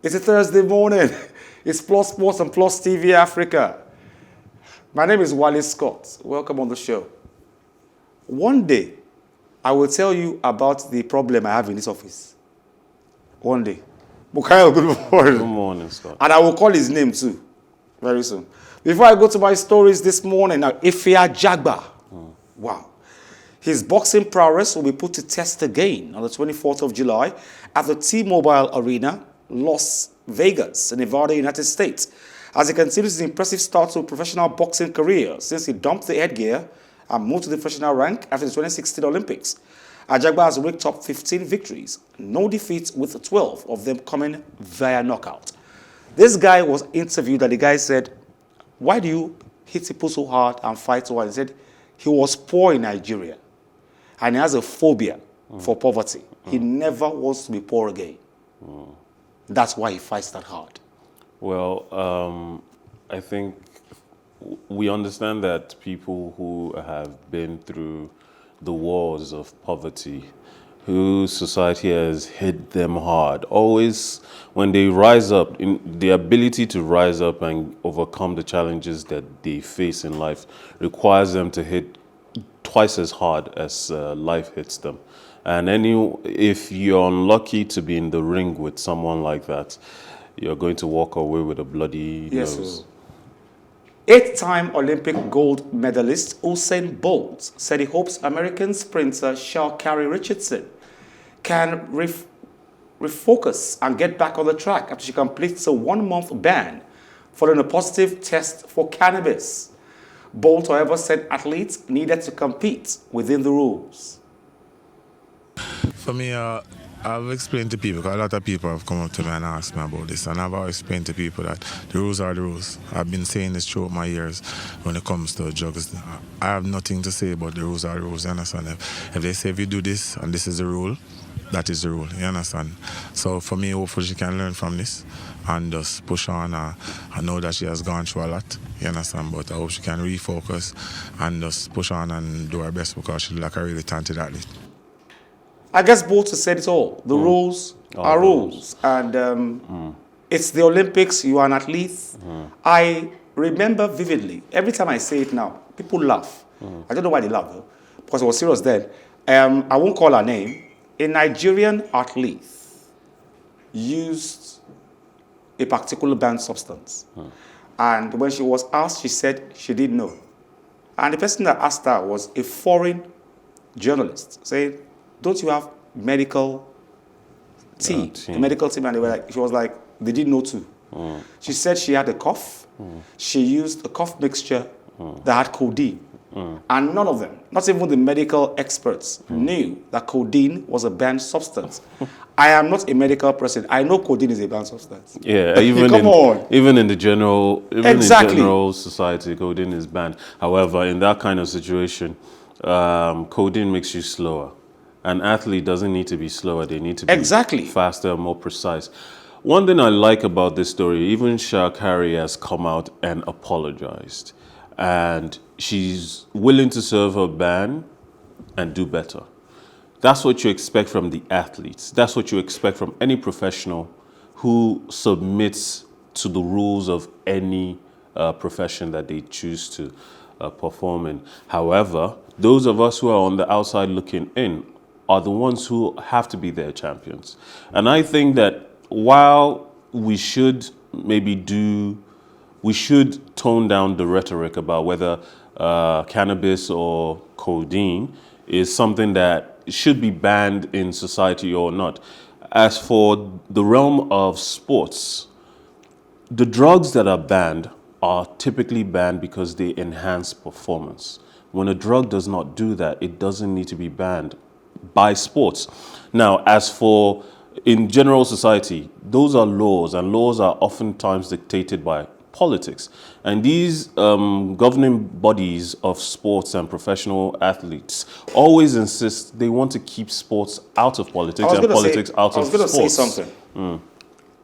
It's a Thursday morning. It's Plus Sports and Plus TV Africa. My name is Wale Scott. Welcome on the show. One day, I will tell you about the problem I have in this office. One day. Mukhail, good morning. Good morning, Scott. And I will call his name too, very soon. Before I go to my stories this morning, now, Ifeah Jagba. Wow. His boxing prowess will be put to test again on the 24th of July at the T-Mobile Arena, Las Vegas, in Nevada, United States, as he continues his impressive start to a professional boxing career since he dumped the headgear and moved to the professional rank after the 2016 Olympics. Jagba has raked up 15 victories, no defeats, with 12 of them coming via knockout. This guy was interviewed and the guy said, why do you hit people so hard and fight so hard? He said he was poor in Nigeria and he has a phobia for poverty. He never wants to be poor again. That's why he fights that hard. Well, I think we understand that people who have been through the wars of poverty, whose society has hit them hard, always when they rise up, in the ability to rise up and overcome the challenges that they face in life requires them to hit twice as hard as life hits them. And if you're unlucky to be in the ring with someone like that, you're going to walk away with a bloody nose. 8-time Olympic gold medalist Usain Bolt said he hopes American sprinter Sha'Carri Richardson can refocus and get back on the track after she completes a 1-month ban following a positive test for cannabis. Bolt, however, said athletes needed to compete within the rules. For me, I've explained to people, because a lot of people have come up to me and asked me about this, and I've always explained to people that the rules are the rules. I've been saying this throughout my years when it comes to drugs. I have nothing to say about the rules are the rules, you understand? If they say if you do this and this is the rule, that is the rule, you understand? So for me, hopefully she can learn from this and just push on. I know that she has gone through a lot, you understand? But I hope she can refocus and just push on and do her best, because she's like a really talented athlete. I guess Bolt has said it all. The rules are rules. And it's the Olympics, you are an athlete. I remember vividly, every time I say it now, people laugh. I don't know why they laugh, though, because I was serious then. I won't call her name. A Nigerian athlete used a particular banned substance. And when she was asked, she said she didn't know. And the person that asked her was a foreign journalist, saying, don't you have medical team? A medical team, and they were like, she was like, they didn't know too. She said she had a cough. She used a cough mixture that had codeine. And none of them, not even the medical experts, knew that codeine was a banned substance. I am not a medical person. I know codeine is a banned substance. Yeah, even in the general society, codeine is banned. However, in that kind of situation, codeine makes you slower. An athlete doesn't need to be slower. They need to be faster, more precise. One thing I like about this story, even Sha'Carri has come out and apologized. And she's willing to serve her ban and do better. That's what you expect from the athletes. That's what you expect from any professional who submits to the rules of any profession that they choose to perform in. However, those of us who are on the outside looking in are the ones who have to be their champions. And I think that while we should tone down the rhetoric about whether cannabis or codeine is something that should be banned in society or not. As for the realm of sports, the drugs that are banned are typically banned because they enhance performance. When a drug does not do that, it doesn't need to be banned by sports. Now, as for in general society, those are laws, and laws are oftentimes dictated by politics. And these governing bodies of sports and professional athletes always insist they want to keep sports out of politics and politics out of sports. I was going to say something.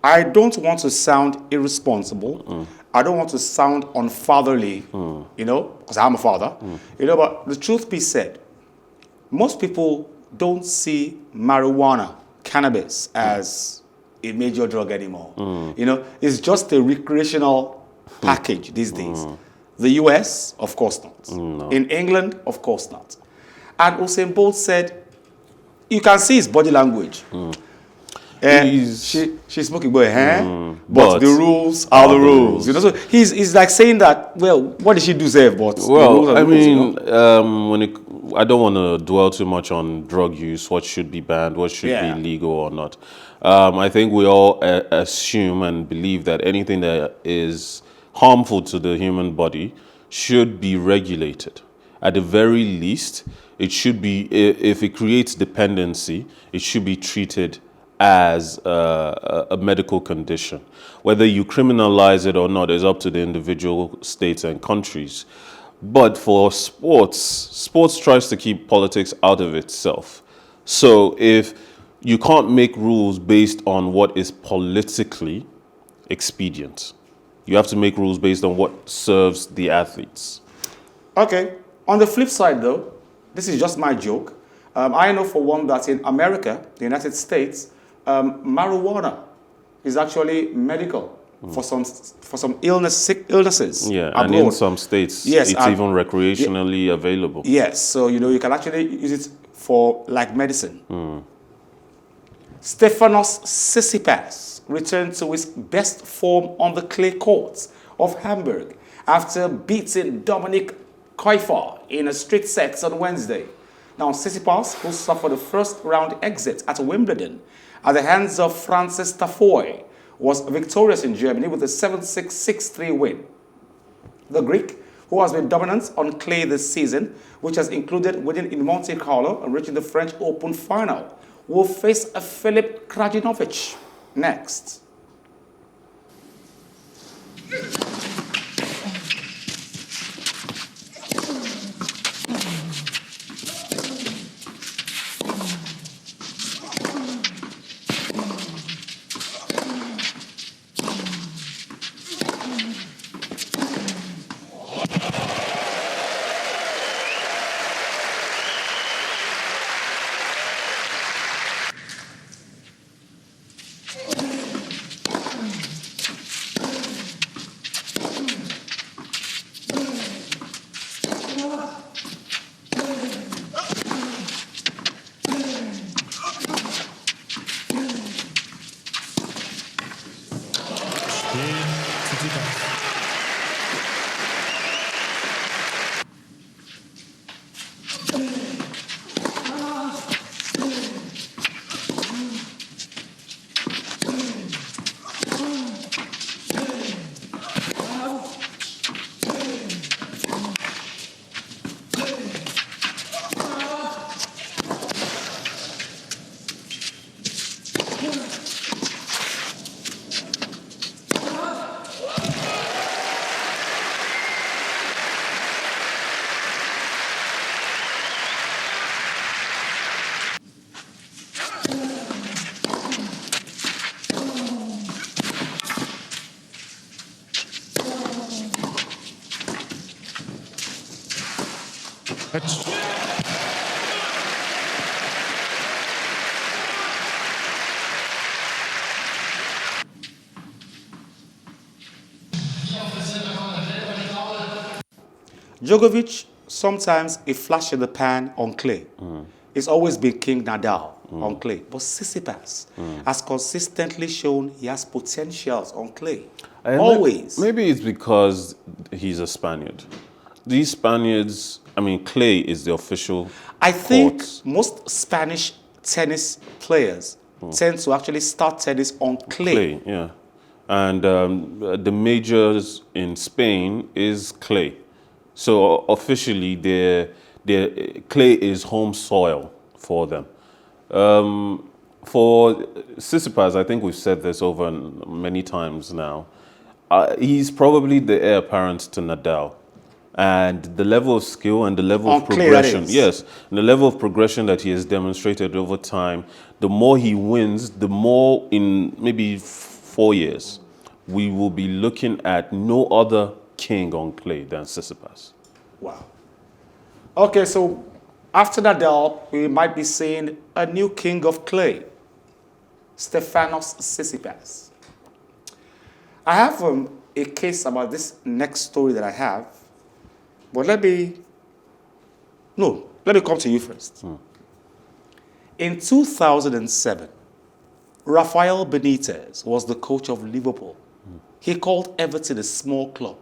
I don't want to sound irresponsible. I don't want to sound unfatherly, you know, because I'm a father. You know, but the truth be said, most people don't see marijuana, cannabis, as a major drug anymore. You know, it's just a recreational package these days. The US, of course not. No. In England, of course not. And Usain Bolt said, you can see his body language. She's smoking boy, but the rules are the rules. You know, so he's like saying that. Well, what did she do, Zev? But well, I mean, I don't want to dwell too much on drug use. What should be banned? What should be legal or not? I think we all assume and believe that anything that is harmful to the human body should be regulated. At the very least, it should be, if it creates dependency, it should be treated as a medical condition. Whether you criminalize it or not is up to the individual states and countries. But for sports tries to keep politics out of itself. So if you can't make rules based on what is politically expedient, you have to make rules based on what serves the athletes. Okay. On the flip side, though, this is just my joke. I know for one that in America, the United States, marijuana is actually medical for some illnesses. Yeah, abroad. And in some states, yes, it's even recreationally available. Yes, so you know you can actually use it for like medicine. Stefanos Tsitsipas returned to his best form on the clay courts of Hamburg after beating Dominic Koifer in a straight set on Wednesday. Now, Tsitsipas, who suffered the first round exit at Wimbledon at the hands of Francis Tafoe, was victorious in Germany with a 7-6, 6-3 win. The Greek, who has been dominant on clay this season, which has included winning in Monte Carlo and reaching the French Open final, will face a Filip Krajinovic next. Djokovic, sometimes a flash in the pan on clay. It's always been King Nadal on clay. But Tsitsipas has consistently shown he has potentials on clay. Always. Maybe it's because he's a Spaniard. These Spaniards, I mean, clay is the official I think court. most Spanish tennis players tend to actually start tennis on clay. Yeah. And the majors in Spain is clay. So officially, their clay is home soil for them. For Tsitsipas, I think we've said this over many times now. He's probably the heir apparent to Nadal. And the level of skill and the level of progression, yes, and the level of progression that he has demonstrated over time, the more he wins, the more in maybe 4 years, we will be looking at no other king on clay than Tsitsipas. Wow. Okay, so after Nadal, we might be seeing a new king of clay. Stefanos Tsitsipas. I have a case about this next story that I have, but let me come to you first. In 2007, Rafael Benitez was the coach of Liverpool. He called Everton a small club,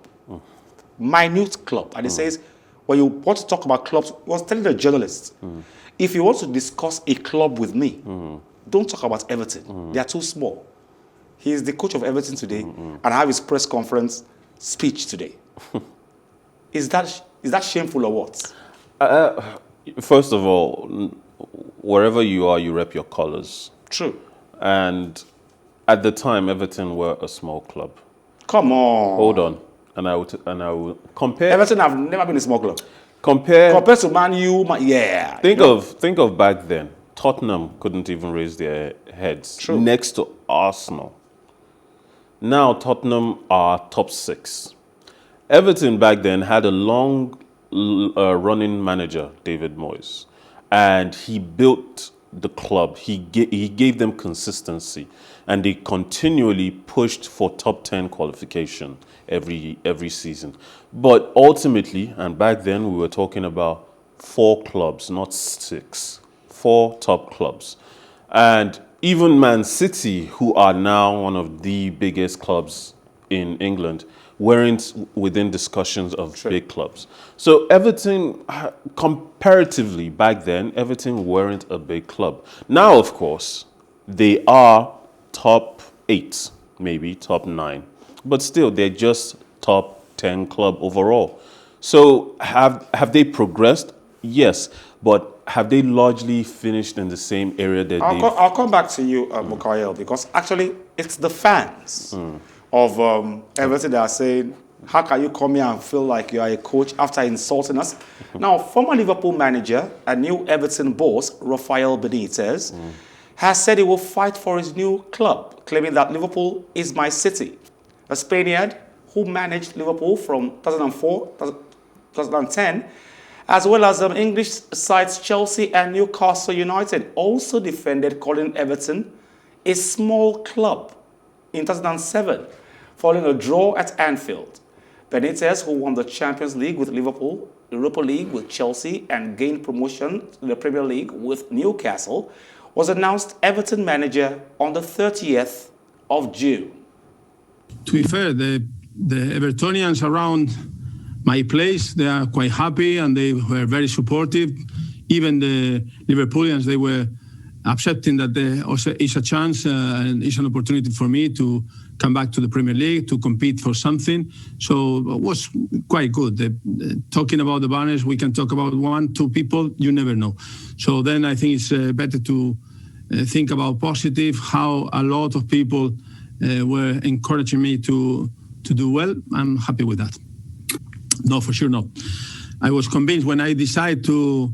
minute club. And he says, when you want to talk about clubs, he was telling the journalists, if you want to discuss a club with me, don't talk about Everton. They are too small. He is the coach of Everton today and have his press conference speech today. Is that shameful or what? First of all, wherever you are, you rep your colors. True. And at the time, Everton were a small club. Come on. Hold on. And I will compare. Everton have never been a small club. Compared to Man U, yeah. Think of back then. Tottenham couldn't even raise their heads. True. Next to Arsenal. Now Tottenham are top 6. Everton back then had a long running manager, David Moyes, and he built the club. He gave them consistency, and they continually pushed for top 10 qualification every season. But ultimately, and back then we were talking about 4 clubs, not 6. 4 top clubs. And even Man City, who are now one of the biggest clubs in England, weren't within discussions of big clubs. So Everton, comparatively back then, Everton weren't a big club. Now, of course, they are top 8, maybe top 9. But still, they're just top 10 club overall. So have they progressed? Yes. But have they largely finished in the same area that I'll come back to you, Mukhail, because actually it's the fans of Everton that are saying, how can you come here and feel like you are a coach after insulting us? Now, former Liverpool manager and new Everton boss, Rafael Benitez, has said he will fight for his new club, claiming that Liverpool is my city. A Spaniard who managed Liverpool from 2004 2010, as well as English sides Chelsea and Newcastle United, also defended calling Everton a small club in 2007, following a draw at Anfield. Benitez, who won the Champions League with Liverpool, Europa League with Chelsea, and gained promotion to the Premier League with Newcastle, was announced Everton manager on the 30th of June. To be fair, the Evertonians around my place, they are quite happy and they were very supportive. Even the Liverpoolians, they were accepting that there also is a chance and it's an opportunity for me to come back to the Premier League, to compete for something. So it was quite good. Talking about the banners, we can talk about 1, 2 people, you never know. So then I think it's better to think about positive, how a lot of people were encouraging me to do well. I'm happy with that. No, for sure not. I was convinced when I decided to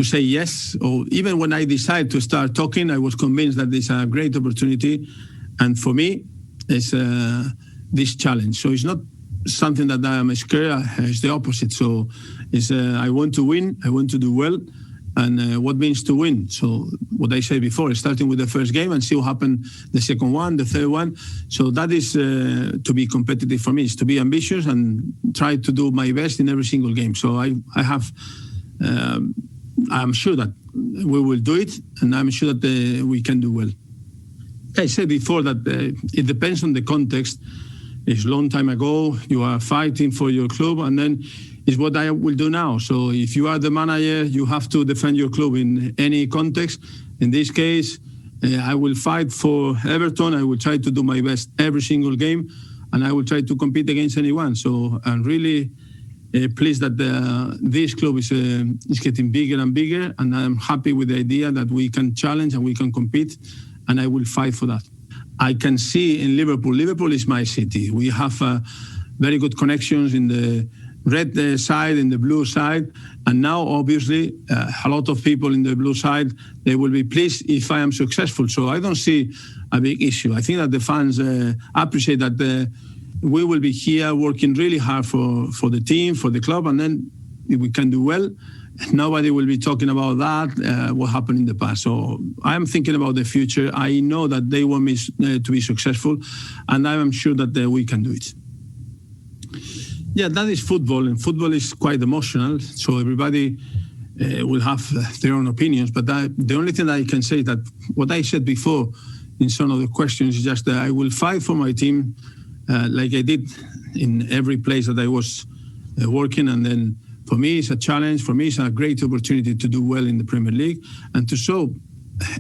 say yes, or even when I decided to start talking, I was convinced that it's a great opportunity. And for me, it's this challenge. So it's not something that I'm scared, it's the opposite. So it's I want to win, I want to do well. And what means to win? So what I said before, starting with the first game and see what happened the second one, the third one. So that is to be competitive for me, is to be ambitious and try to do my best in every single game. So I'm sure that we will do it, and I'm sure that we can do well. I said before that it depends on the context. It's a long time ago, you are fighting for your club, and then it's what I will do now. So if you are the manager, you have to defend your club in any context. In this case, I will fight for Everton. I will try to do my best every single game, and I will try to compete against anyone. So I'm really pleased that this club is getting bigger and bigger, and I'm happy with the idea that we can challenge and we can compete, and I will fight for that. I can see in Liverpool. Liverpool is my city. We have very good connections in the red side, in the blue side, and now obviously a lot of people in the blue side, they will be pleased if I am successful. So I don't see a big issue. I think that the fans appreciate that we will be here working really hard for the team, for the club, and then if we can do well, nobody will be talking about that, what happened in the past. So I'm thinking about the future. I know that they want me to be successful, and I am sure that we can do it. Yeah, that is football, and football is quite emotional. So everybody will have their own opinions. But the only thing that I can say is that what I said before in some of the questions is just that I will fight for my team like I did in every place that I was working. And then for me, it's a challenge. For me, it's a great opportunity to do well in the Premier League and to show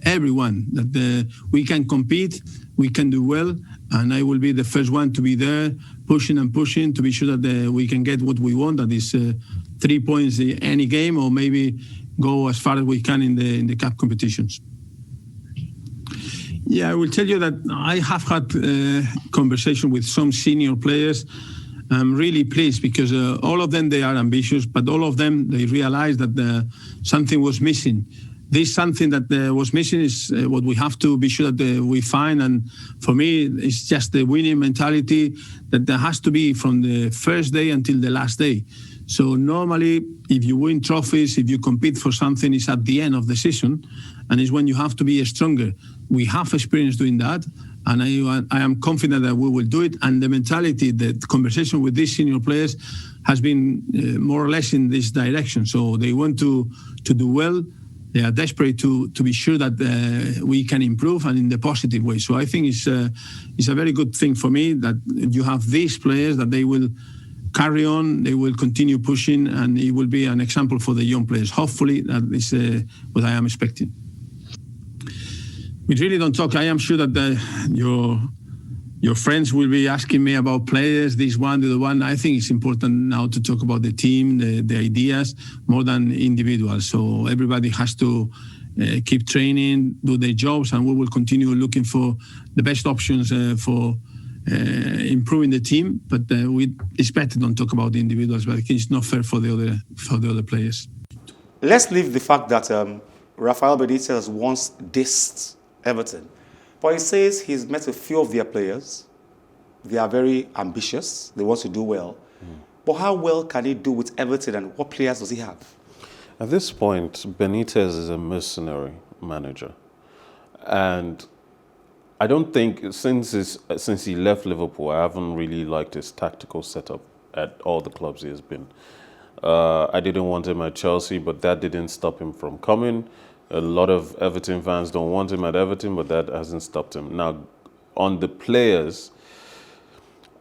everyone that we can compete, we can do well, and I will be the first one to be there, pushing and pushing to be sure that we can get what we want, that is 3 points in any game, or maybe go as far as we can in the cup competitions. Yeah, I will tell you that I have had conversation with some senior players. I'm really pleased because all of them, they are ambitious, but all of them, they realize that something was missing. This something that was missing is what we have to be sure that we find. And for me, it's just the winning mentality that there has to be from the first day until the last day. So normally, if you win trophies, if you compete for something, it's at the end of the season, and it's when you have to be stronger. We have experience doing that, and I am confident that we will do it. And the mentality, the conversation with these senior players has been more or less in this direction. So they want to do well. They are desperate to be sure that we can improve, and in the positive way. So I think it's a very good thing for me that you have these players, that they will carry on, they will continue pushing, and it will be an example for the young players. Hopefully, that is what I am expecting. We really don't talk. I am sure that your friends will be asking me about players, this one, the other one. I think it's important now to talk about the team, the ideas, more than individuals. So everybody has to keep training, do their jobs, and we will continue looking for the best options for improving the team. But we expect to don't talk about the individuals, but it's not fair for the other players. Let's leave the fact that Rafael Benitez once dissed Everton. But he says he's met a few of their players. They are very ambitious. They want to do well. But how well can he do with Everton, and what players does he have? At this point, Benitez is a mercenary manager. And I don't think, since he left Liverpool, I haven't really liked his tactical setup at all the clubs he has been. I didn't want him at Chelsea, but that didn't stop him from coming. A lot of Everton fans don't want him at Everton, but that hasn't stopped him. Now, on the players,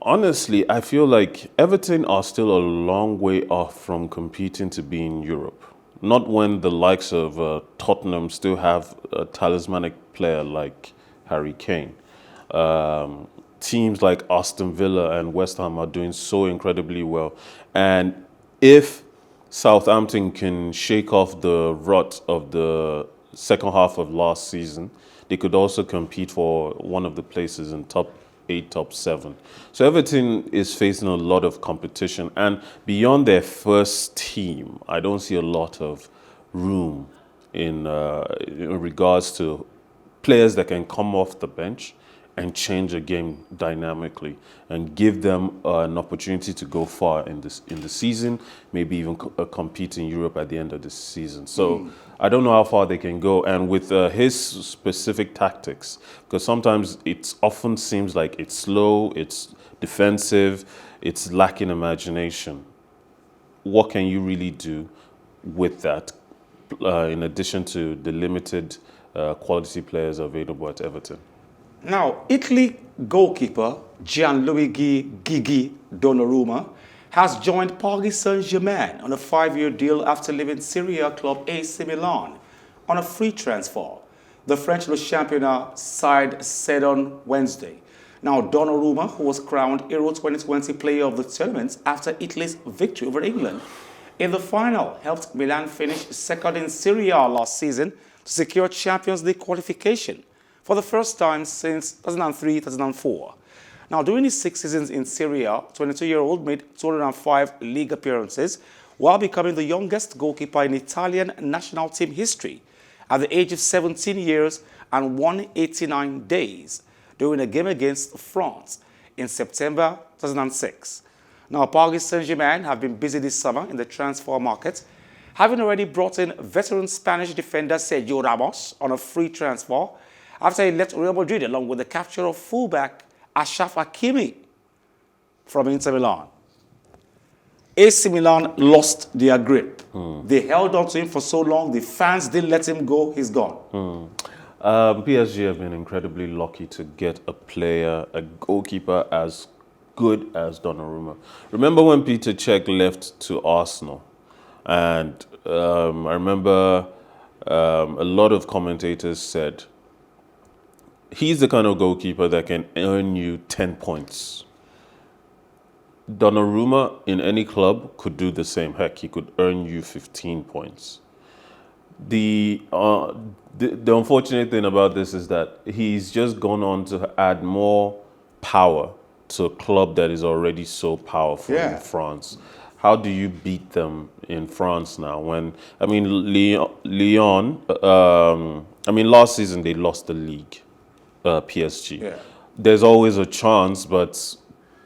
honestly, I feel like Everton are still a long way off from competing to be in Europe. Not when the likes of Tottenham still have a talismanic player like Harry Kane. Teams like Aston Villa and West Ham are doing so incredibly well. And if Southampton can shake off the rut of the second half of last season, they could also compete for one of the places in top 8, top 7. So Everton is facing a lot of competition, and beyond their first team, I don't see a lot of room in regards to players that can come off the bench and change a game dynamically and give them an opportunity to go far in the season, maybe even compete in Europe at the end of the season. So I don't know how far they can go. And with his specific tactics, because sometimes it often seems like it's slow, it's defensive, it's lacking imagination. What can you really do with that, in addition to the limited quality players available at Everton? Now, Italy goalkeeper Gianluigi Gigi Donnarumma has joined Paris Saint-Germain on a 5-year deal after leaving Serie A club AC Milan on a free transfer. The French Le Championnat side said on Wednesday. Now, Donnarumma, who was crowned Euro 2020 Player of the Tournament after Italy's victory over England in the final, helped Milan finish second in Serie A last season to secure Champions League qualification for the first time since 2003-2004. Now, during his 6 seasons in Serie A, 22-year-old made 205 league appearances while becoming the youngest goalkeeper in Italian national team history at the age of 17 years and 189 days during a game against France in September 2006. Now, Paris Saint-Germain have been busy this summer in the transfer market, having already brought in veteran Spanish defender Sergio Ramos on a free transfer after he left Real Madrid along with the capture of fullback Achraf Hakimi from Inter Milan. AC Milan lost their grip. They held on to him for so long, the fans didn't let him go, he's gone. PSG have been incredibly lucky to get a player, a goalkeeper as good as Donnarumma. Remember when Peter Cech left to Arsenal? And I remember a lot of commentators said, he's the kind of goalkeeper that can earn you 10 points. Donnarumma in any club could do the same. Heck, he could earn you 15 points. The unfortunate thing about this is that he's just gone on to add more power to a club that is already so powerful in France. How do you beat them in France now? When Lyon, last season they lost the league, PSG. Yeah. There's always a chance, but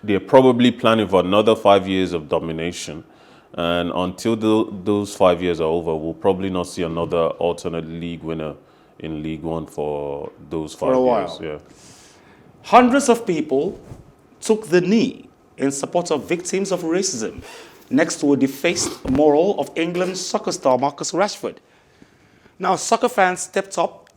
they're probably planning for another 5 years of domination. And until those 5 years are over, we'll probably not see another alternate league winner in League One for those 5 years. Yeah. Hundreds of people took the knee in support of victims of racism next to a defaced mural of England's soccer star Marcus Rashford. Now, soccer fans stepped up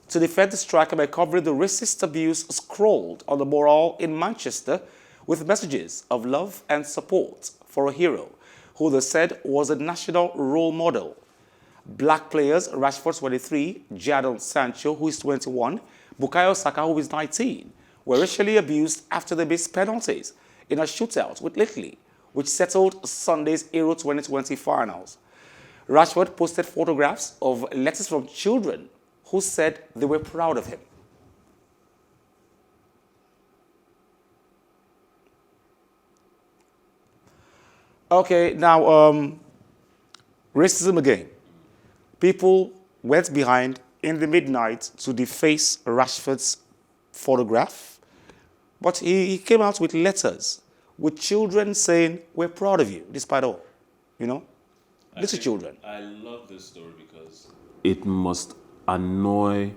to defend the striker by covering the racist abuse scrawled on the mural in Manchester with messages of love and support for a hero who they said was a national role model. Black players, Rashford 23, Jadon Sancho, who is 21, Bukayo Saka, who is 19, were racially abused after they missed penalties in a shootout with Italy, which settled Sunday's Euro 2020 finals. Rashford posted photographs of letters from children who said they were proud of him. Okay, now, racism again. People went behind in the midnight to deface Rashford's photograph, but he came out with letters with children saying, we're proud of you, despite all, you know? Little children. I love this story because it must annoy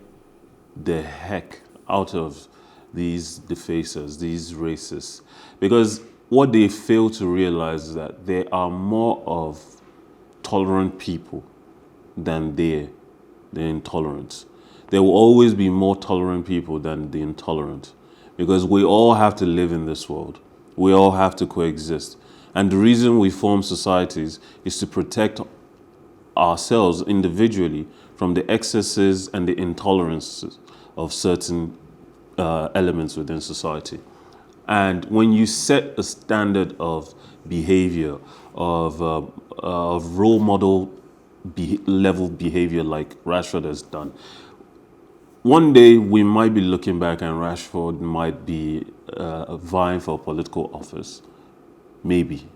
the heck out of these defacers, these racists, because what they fail to realize is that there are more of tolerant people than the intolerant. There will always be more tolerant people than the intolerant because we all have to live in this world. We all have to coexist. And the reason we form societies is to protect ourselves individually from the excesses and the intolerances of certain elements within society. And when you set a standard of behavior, of role model level behavior like Rashford has done, one day we might be looking back and Rashford might be vying for political office, maybe,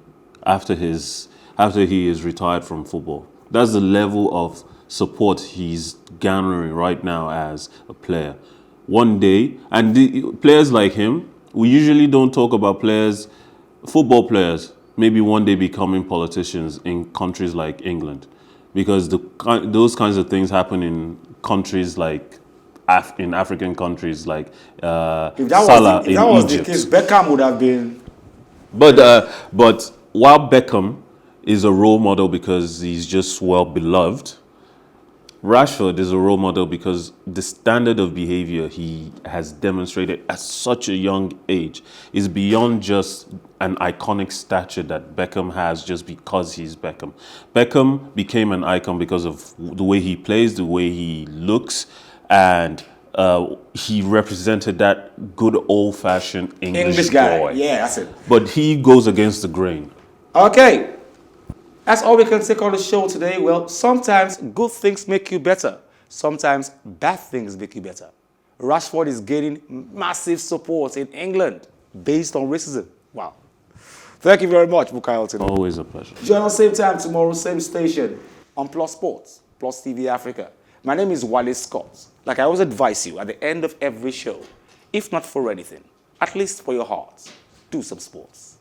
after he is retired from football. That's the level of support he's garnering right now as a player. One day, and the players like him, we usually don't talk about players, football players, maybe one day becoming politicians in countries like England, because those kinds of things happen in countries like in African countries like Salah in Egypt. If that was the case, Beckham would have been. But while Beckham is a role model because he's just well beloved, Rashford is a role model because the standard of behavior he has demonstrated at such a young age is beyond just an iconic stature that Beckham has just because he's Beckham. Beckham became an icon because of the way he plays, the way he looks, and he represented that good old-fashioned English guy. boy. Yeah, that's it. But he goes against the grain. Okay. That's all we can take on the show today. Well, sometimes good things make you better. Sometimes bad things make you better. Rashford is gaining massive support in England based on racism. Wow. Thank you very much, Mukhail Tinubu. Always a pleasure. Join us same time tomorrow, same station on Plus Sports, Plus TV Africa. My name is Wale Scott. Like I always advise you at the end of every show, if not for anything, at least for your heart, do some sports.